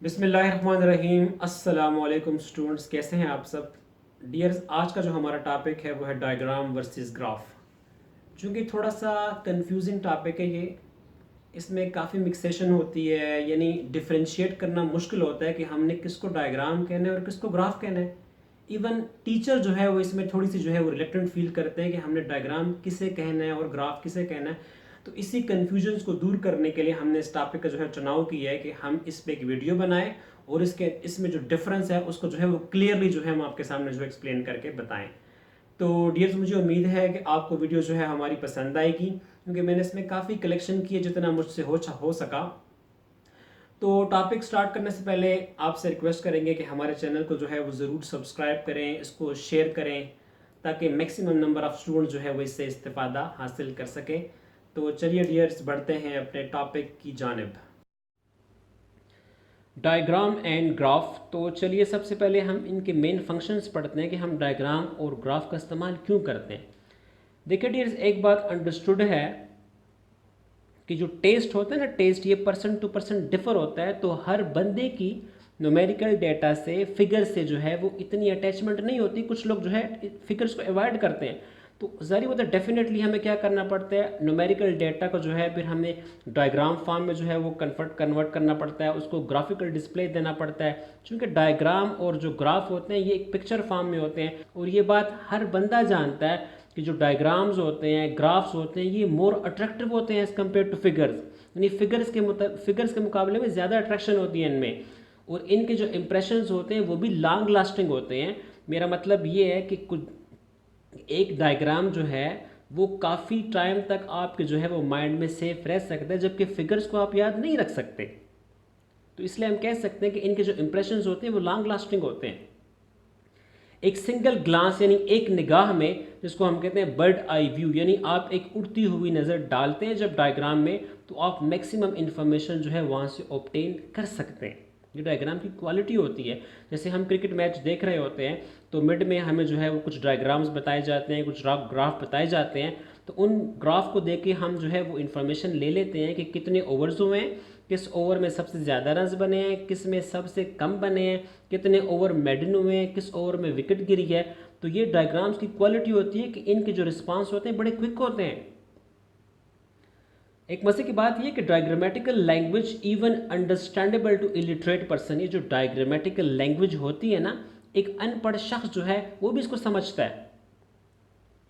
बिस्मिल्लाहिर्रहमानिर्रहीम। अस्सलाम वालेकुम स्टूडेंट्स, कैसे हैं आप सब। डियर्स, आज का जो हमारा टॉपिक है वो है डायग्राम वर्सेस ग्राफ। चूँकि थोड़ा सा कंफ्यूजिंग टॉपिक है ये, इसमें काफ़ी मिक्सेशन होती है, यानी डिफरेंशिएट करना मुश्किल होता है कि हमने किसको डायग्राम कहना है और किसको ग्राफ कहना है। इवन टीचर जो है वो इसमें थोड़ी सी जो है वो रिलेक्टेंट फील करते हैं कि हमने डायग्राम किसे कहना है और ग्राफ किसे कहना है। तो इसी कन्फ्यूजन्स को दूर करने के लिए हमने इस टॉपिक का जो है चुनाव किया है कि हम इस पे एक वीडियो बनाएं और इसमें जो डिफरेंस है उसको जो है वो क्लियरली जो है हम आपके सामने जो एक्सप्लेन करके बताएं। तो डियर्स, मुझे उम्मीद है कि आपको वीडियो जो है हमारी पसंद आएगी, क्योंकि मैंने इसमें काफ़ी कलेक्शन किए जितना मुझसे हो सका। तो टॉपिक स्टार्ट करने से पहले आपसे रिक्वेस्ट करेंगे कि हमारे चैनल को जो है वो ज़रूर सब्सक्राइब करें, इसको शेयर करें, ताकि मैक्सिमम नंबर ऑफ़ स्टूडेंट जो है वो इससे इस्तेफ़ादा हासिल कर सकें। तो चलिए डियर्स, बढ़ते हैं अपने टॉपिक की जानिब। Diagram and graph. तो चलिए सबसे पहले हम इनके मेन फंक्शंस पढ़ते हैं कि हम डायग्राम और ग्राफ का इस्तेमाल क्यों करते हैं। देखिए डियर्स, एक बात अंडरस्टूड है कि जो टेस्ट होता है ना, टेस्ट ये पर्सन टू पर्सन डिफर होता है। तो हर बंदे की न्यूमेरिकल डेटा से, फिगर से जो है वो इतनी अटैचमेंट नहीं होती। कुछ लोग जो है फिगर्स को अवॉइड करते हैं। तो ज़ाहिर होता है डेफिनेटली हमें क्या करना पड़ता है, न्यूमेरिकल डेटा को जो है फिर हमें डायग्राम फॉर्म में जो है वो कन्वर्ट करना पड़ता है, उसको ग्राफिकल डिस्प्ले देना पड़ता है। क्योंकि डायग्राम और जो ग्राफ होते हैं ये एक पिक्चर फॉर्म में होते हैं, और ये बात हर बंदा जानता है कि जो डायग्राम्स होते हैं, ग्राफ्स होते हैं, ये मोर अट्रैक्टिव होते हैं एज़ कम्पेयर टू फिगर्स। यानी फिगर्स के मुकाबले में ज़्यादा अट्रैक्शन होती है इनमें, और इनके जो इंप्रेशंस होते हैं वो भी लॉन्ग लास्टिंग होते हैं। मेरा मतलब ये है कि कुछ एक डायग्राम जो है वो काफ़ी टाइम तक आपके जो है वो माइंड में सेफ रह सकता है, जबकि फिगर्स को आप याद नहीं रख सकते। तो इसलिए हम कह सकते हैं कि इनके जो इंप्रेशंस होते हैं वो लॉन्ग लास्टिंग होते हैं। एक सिंगल ग्लांस यानी एक निगाह में, जिसको हम कहते हैं बर्ड आई व्यू, यानी आप एक उड़ती हुई नज़र डालते हैं जब डायग्राम में, तो आप मैक्सिमम इन्फॉर्मेशन जो है वहाँ से ऑब्टेन कर सकते हैं। जो डायग्राम की क्वालिटी होती है, जैसे हम क्रिकेट मैच देख रहे होते हैं तो मिड में हमें जो है वो कुछ डायग्राम्स बताए जाते हैं, कुछ ग्राफ बताए जाते हैं। तो उन ग्राफ को देख के हम जो है वो इन्फॉर्मेशन ले लेते हैं कि कितने ओवर्स हुए हैं, किस ओवर में सबसे ज़्यादा रन्स बने हैं, किस में सबसे कम बने हैं, कितने ओवर मेडन हुए हैं, किस ओवर में विकेट गिरी है। तो ये डायग्राम्स की क्वालिटी होती है कि इनके जो रिस्पांस होते हैं बड़े क्विक होते हैं। एक मजे की बात यह कि diagrammatical language even understandable to illiterate person, ये जो डायग्रामेटिकल लैंग्वेज होती है ना, एक अनपढ़ शख्स जो है वो भी इसको समझता है।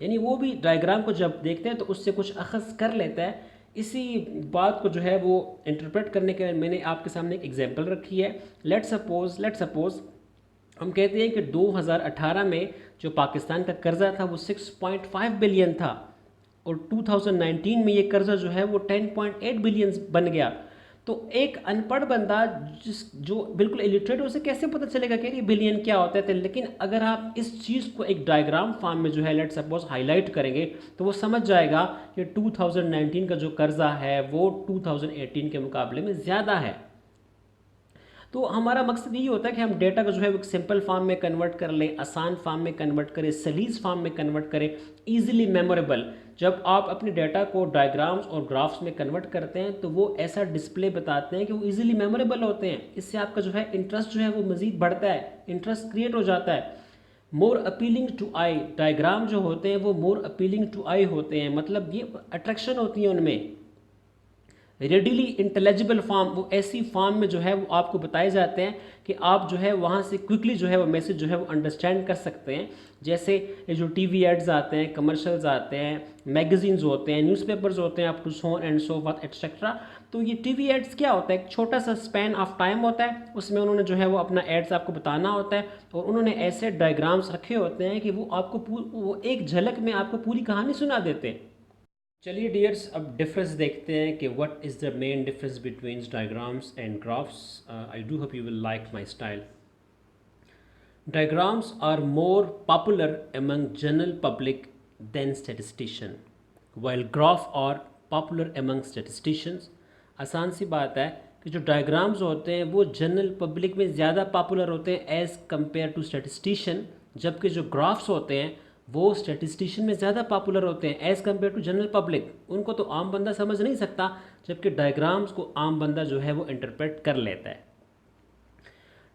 यानी वो भी डायग्राम को जब देखते हैं तो उससे कुछ अखज़ कर लेता है। इसी बात को जो है वो इंटरप्रेट करने के लिए मैंने आपके सामने एक एग्जांपल रखी है। लेट सपोज हम कहते हैं कि 2018 में जो पाकिस्तान का कर्जा था वो 6.5 बिलियन था, और 2019 में ये कर्जा जो है वो 10.8 बिलियन बन गया। तो एक अनपढ़ बंदा जो बिल्कुल इलिटरेट, उसे कैसे पता चलेगा कि ये बिलियन क्या होता है। लेकिन अगर आप इस चीज़ को एक डायग्राम फॉर्म में जो है लेट सपोज हाईलाइट करेंगे तो वो समझ जाएगा कि 2019 का जो कर्जा है वो 2018 के मुकाबले में ज़्यादा है। तो हमारा मकसद यही होता है कि हम डेटा को जो है वो सिंपल फॉर्म में कन्वर्ट कर लें, आसान फॉर्म में कन्वर्ट करें, सलीस फॉर्म में कन्वर्ट करें, ईजिली मेमोरेबल। जब आप अपने डेटा को डायग्राम्स और ग्राफ्स में कन्वर्ट करते हैं तो वो ऐसा डिस्प्ले बताते हैं कि वो ईजिली मेमोरेबल होते हैं। इससे आपका जो है इंटरेस्ट जो है वो मज़ीद बढ़ता है, इंटरेस्ट क्रिएट हो जाता है। More appealing to eye, diagram जो होते हैं वो मोर अपीलिंग टू आई होते हैं, मतलब ये अट्रैक्शन होती है उनमें। रेडिली इंटेलिजिबल फॉर्म, वो ऐसी फॉर्म में जो है वो आपको बताए जाते हैं कि आप जो है वहाँ से क्विकली जो है वो मैसेज जो है वो अंडरस्टैंड कर सकते हैं। जैसे ये जो टीवी एड्स आते हैं, कमर्शियल्स आते हैं, मैगजीन्स होते हैं, न्यूज़पेपर्स होते हैं, up to so and so forth etcetera. तो ये टीवी एड्स क्या होता है, एक छोटा सा स्पैन ऑफ टाइम होता है, उसमें उन्होंने जो है वो अपना एड्स आपको बताना होता है, और उन्होंने ऐसे डायग्राम्स रखे होते हैं कि वो आपको वो एक झलक में आपको पूरी कहानी सुना देते हैं। चलिए डियर्स, अब डिफरेंस देखते हैं कि what is the main difference between diagrams and graphs. I do hope you will like my style. Diagrams are more popular among general public than statistician, while graph are popular among statisticians. आसान सी बात है कि जो diagrams होते हैं वो general public में ज़्यादा पॉपुलर होते हैं एज़ कम्पेयर टू स्टैटिस्टिशियन, जबकि जो ग्राफ्स होते हैं वो स्टैटिस्टिशियन में ज़्यादा पॉपुलर होते हैं as compared to general public. उनको तो आम बंदा समझ नहीं सकता, जबकि डायग्राम्स को आम बंदा जो है वो इंटरप्रेट कर लेता है।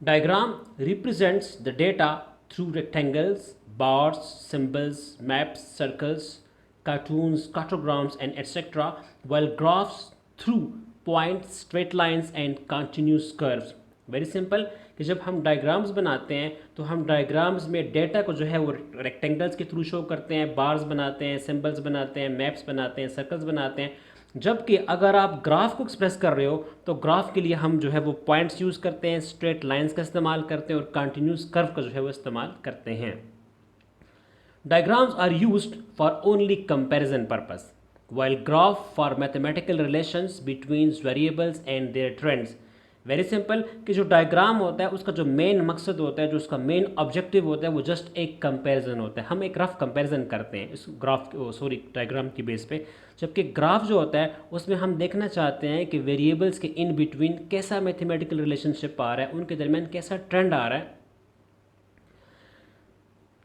Diagram represents the data through rectangles, bars, symbols, maps, circles, cartoons, cartograms, and etc., while graphs through points, straight lines, and continuous curves. Very simple कि जब हम डायग्राम्स बनाते हैं तो हम डायग्राम्स में डेटा को जो है वो रेक्टेंगल्स के थ्रू शो करते हैं, बार्स बनाते हैं, सिंबल्स बनाते हैं, मैप्स बनाते हैं, सर्कल्स बनाते हैं। जबकि अगर आप ग्राफ को एक्सप्रेस कर रहे हो तो ग्राफ के लिए हम जो है वो पॉइंट्स यूज़ करते हैं, स्ट्रेट लाइंस का इस्तेमाल करते हैं और कंटिन्यूस कर्व का जो है वो इस्तेमाल करते हैं। Diagrams are used for only comparison purpose, while graph for mathematical relations between variables and their trends. Very simple कि जो डायग्राम होता है उसका जो मेन मकसद होता है, जो उसका मेन ऑब्जेक्टिव होता है, वो जस्ट एक कंपैरिजन होता है। हम एक रफ कंपैरिजन करते हैं इस ग्राफ डायग्राम की बेस पे। जबकि ग्राफ जो होता है उसमें हम देखना चाहते हैं कि वेरिएबल्स के इन बिटवीन कैसा मैथमेटिकल रिलेशनशिप आ रहा है, उनके दरमियान कैसा ट्रेंड आ रहा है।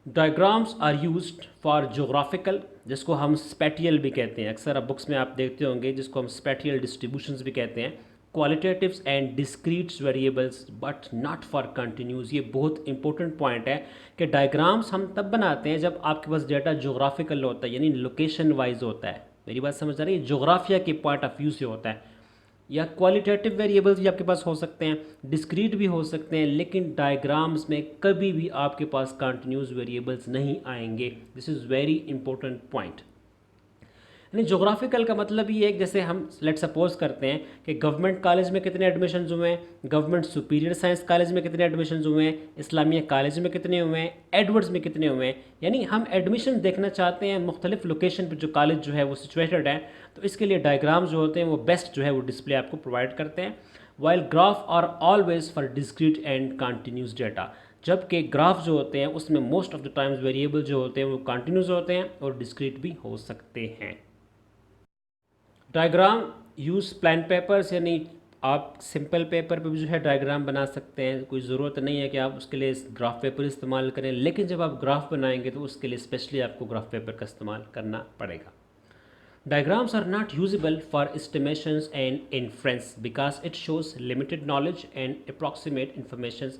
Diagrams are used for geographical, जिसको हम स्पेटियल भी कहते हैं, अक्सर आप बुक्स में आप देखते होंगे, जिसको हम स्पेटियल डिस्ट्रीब्यूशंस भी कहते हैं। Qualitatives and discretes variables but not for continuous. ये बहुत इंपॉर्टेंट पॉइंट है कि डायग्राम्स हम तब बनाते हैं जब आपके पास डेटा जोग्राफिकल होता है, यानी लोकेशन वाइज होता है। मेरी बात समझ आ रही है? जोग्राफिया के पॉइंट ऑफ व्यू से होता है। या क्वालिटेटिव वेरिएबल्स भी आपके पास हो सकते हैं, डिस्क्रीट भी हो सकते हैं, लेकिन डायग्राम्स में कभी भी आपके पास कंटिन्यूस वेरिएबल्स नहीं आएंगे। This is very important point. यानी जोग्राफिकल का मतलब ये है कि जैसे हम लेट सपोज करते हैं कि गवर्नमेंट कॉलेज में कितने एडमिशन हुए हैं, गवर्नमेंट सुपीरियर साइंस कॉलेज में कितने एडमिशन हुए हैं, इस्लामिया कॉलेज में कितने हुए हैं, एडवर्ड्स में कितने हुए हैं। यानी हम एडमिशन देखना चाहते हैं मुख्तलिफ लोकेशन पर जो कॉलेज जो है वो सिचुएटेड है, तो इसके लिए डायग्राम्स जो होते हैं वो बेस्ट जो है वो डिस्प्ले आपको प्रोवाइड करते हैं। While graph are always for discrete and continuous data, जबकि ग्राफ जो होते हैं उसमें most of the times variable जो होते हैं वो कंटिन्यूस होते हैं और डिस्क्रीट भी हो सकते हैं। डायग्राम यूज़ प्लान पेपर्स, यानी आप सिंपल पेपर पे भी जो है डायग्राम बना सकते हैं। कोई ज़रूरत नहीं है कि आप उसके लिए ग्राफ पेपर इस्तेमाल करें, लेकिन जब आप ग्राफ बनाएंगे तो उसके लिए स्पेशली आपको ग्राफ पेपर का इस्तेमाल करना पड़ेगा। Diagrams are not usable for estimations and inference because it shows limited knowledge and approximate information.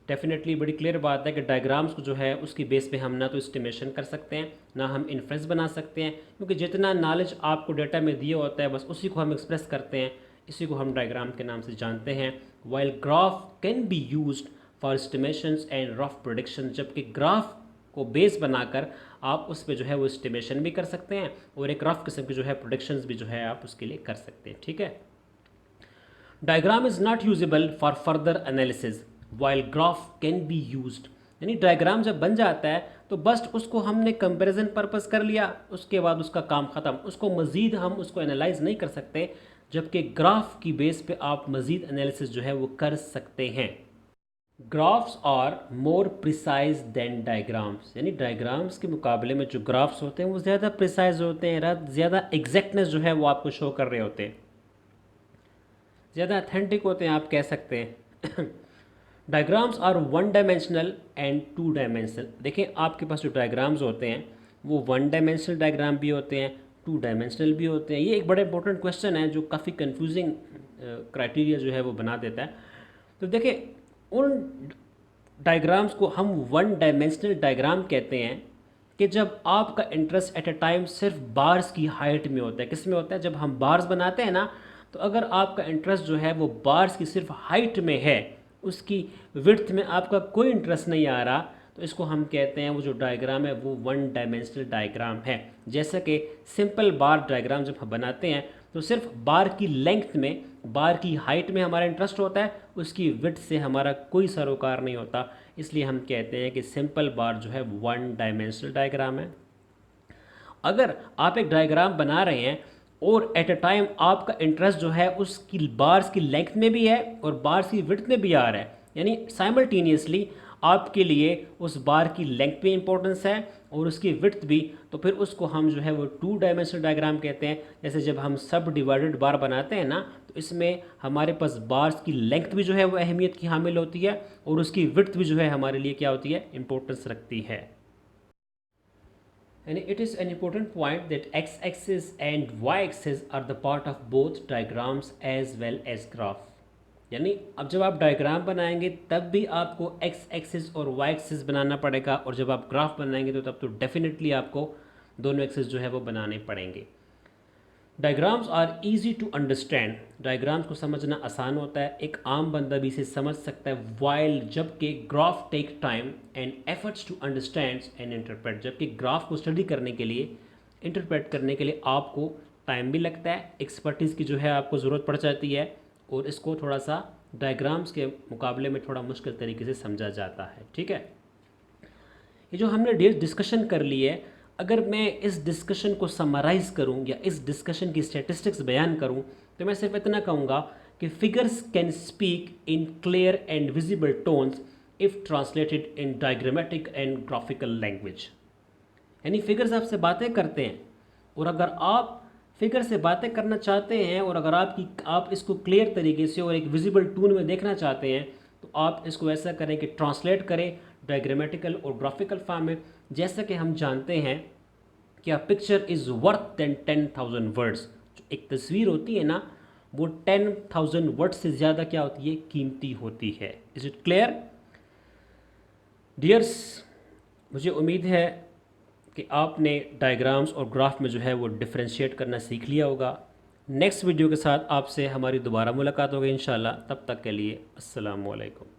Definitely बड़ी क्लियर बात है कि डायग्राम्स को जो है उसकी बेस पे हम ना तो एस्टिमेशन कर सकते हैं ना हम इन्फ्रेंस बना सकते हैं, क्योंकि जितना नॉलेज आपको डाटा में दिया होता है बस उसी को हम एक्सप्रेस करते हैं। इसी को हम डायग्राम के नाम से जानते हैं। While graph can be used for estimations and rough prediction, जबकि ग्राफ को बेस बनाकर आप उस पर जो है वो एस्टिमेशन भी कर सकते हैं और एक रफ किस्म की जो है प्रोडिक्शंस भी जो है आप उसके लिए कर सकते हैं। ठीक है। Diagram is not usable for further analysis while graph can be used. यानी डायग्राम जब बन जाता है तो बस उसको हमने कंपैरिजन पर्पस कर लिया, उसके बाद उसका काम ख़त्म, उसको मज़ीद हम उसको एनालाइज नहीं कर सकते। जबकि ग्राफ की बेस पे आप मज़ीद एनालिसिस जो है वो कर सकते हैं। Graphs are more precise than diagrams, यानी डायग्राम्स के मुकाबले में जो ग्राफ्स होते हैं वो ज़्यादा प्रिसाइज होते हैं, ज़्यादा एग्जैक्टनेस जो है वो आपको शो कर रहे होते हैं, ज़्यादा अथेंटिक होते हैं, आप कह सकते हैं। Diagrams are one dimensional and two dimensional. देखें आपके पास जो डायग्राम्स होते हैं वो वन डायमेंशनल डायग्राम भी होते हैं, टू डायमेंशनल भी होते हैं। ये एक बड़ा इंपॉर्टेंट क्वेश्चन है जो काफ़ी कन्फ्यूजिंग क्राइटेरिया जो है वो बना देता है। तो देखिए उन डायग्राम्स को हम वन डायमेंशनल डायग्राम कहते हैं कि जब आपका इंटरेस्ट एट अ टाइम सिर्फ बार्स की हाइट में होता है। किस में होता है? जब हम बार्स बनाते हैं ना, तो अगर आपका इंटरेस्ट जो है वो बार्स की सिर्फ हाइट में है, उसकी विड्थ में आपका कोई इंटरेस्ट नहीं आ रहा, तो इसको हम कहते हैं वो जो डायग्राम है वो वन डायमेंशनल डायग्राम है। जैसा कि सिंपल बार डायग्राम जब हम बनाते हैं तो सिर्फ बार की लेंथ में, बार की हाइट में हमारा इंटरेस्ट होता है, उसकी विड्थ से हमारा कोई सरोकार नहीं होता। इसलिए हम कहते हैं कि सिंपल बार जो है वन डायमेंशनल डायग्राम है। अगर आप एक डायग्राम बना रहे हैं और एट अ टाइम आपका इंटरेस्ट जो है उसकी बार्स की लेंथ में भी है और बार्स की विड्थ में भी आ रहा है, यानी साइमल्टेनियसली आपके लिए उस बार की लेंथ भी इंपॉर्टेंस है और उसकी विड्थ भी, तो फिर उसको हम जो है वो टू डायमेंशनल डायग्राम कहते हैं। जैसे जब हम सब डिवाइडेड बार बनाते हैं ना, तो इसमें हमारे पास बार्स की लेंथ भी जो है वो अहमियत की हामिल होती है और उसकी विड्थ भी जो है हमारे लिए क्या होती है, इंपॉर्टेंस रखती है। And it is an important point that x-axis and y-axis are the part of both diagrams as well as graph. यानी अब जब आप डायग्राम बनाएंगे तब भी आपको एक्स एक्सिस और वाई एक्सिस बनाना पड़ेगा, और जब आप ग्राफ बनाएंगे तो तब तो डेफिनेटली आपको दोनों एक्सिस जो है वो बनाने पड़ेंगे। Diagrams are easy to understand, diagrams को समझना आसान होता है, एक आम बंदा भी इसे समझ सकता है। वाइल जबकि graph take time and efforts to understand and interpret, जबकि ग्राफ को स्टडी करने के लिए, इंटरप्रेट करने के लिए आपको टाइम भी लगता है, एक्सपर्टीज़ की जो है आपको ज़रूरत पड़ जाती है, और इसको थोड़ा सा डायग्राम्स के मुकाबले में थोड़ा मुश्किल तरीके से समझा जाता है। ठीक है, ये जो हमने डिस्कशन कर ली है, अगर मैं इस डिस्कशन को समराइज़ करूं या इस डिस्कशन की स्टैटिस्टिक्स बयान करूं तो मैं सिर्फ इतना कहूँगा कि figures can speak in clear and visible tones if translated in diagrammatic and graphical language. यानी फिगर्स आपसे बातें करते हैं, और अगर आप फिगर से बातें करना चाहते हैं और अगर आप इसको क्लियर तरीके से और एक विजिबल टून में देखना चाहते हैं तो आप इसको ऐसा करें कि ट्रांसलेट करें डायग्रामेटिकल और ग्राफिकल फॉर्म में। जैसा कि हम जानते हैं कि a picture is worth then 10,000 words, जो एक तस्वीर होती है ना वो 10,000 वर्ड्स से ज़्यादा क्या होती है, कीमती होती है। Is it clear dears? मुझे उम्मीद है कि आपने डायग्राम्स और ग्राफ में जो है वो डिफ्रेंशिएट करना सीख लिया होगा। नेक्स्ट वीडियो के साथ आपसे हमारी दोबारा मुलाकात होगी इंशाल्लाह, तब तक के लिए अस्सलाम वालेकुम।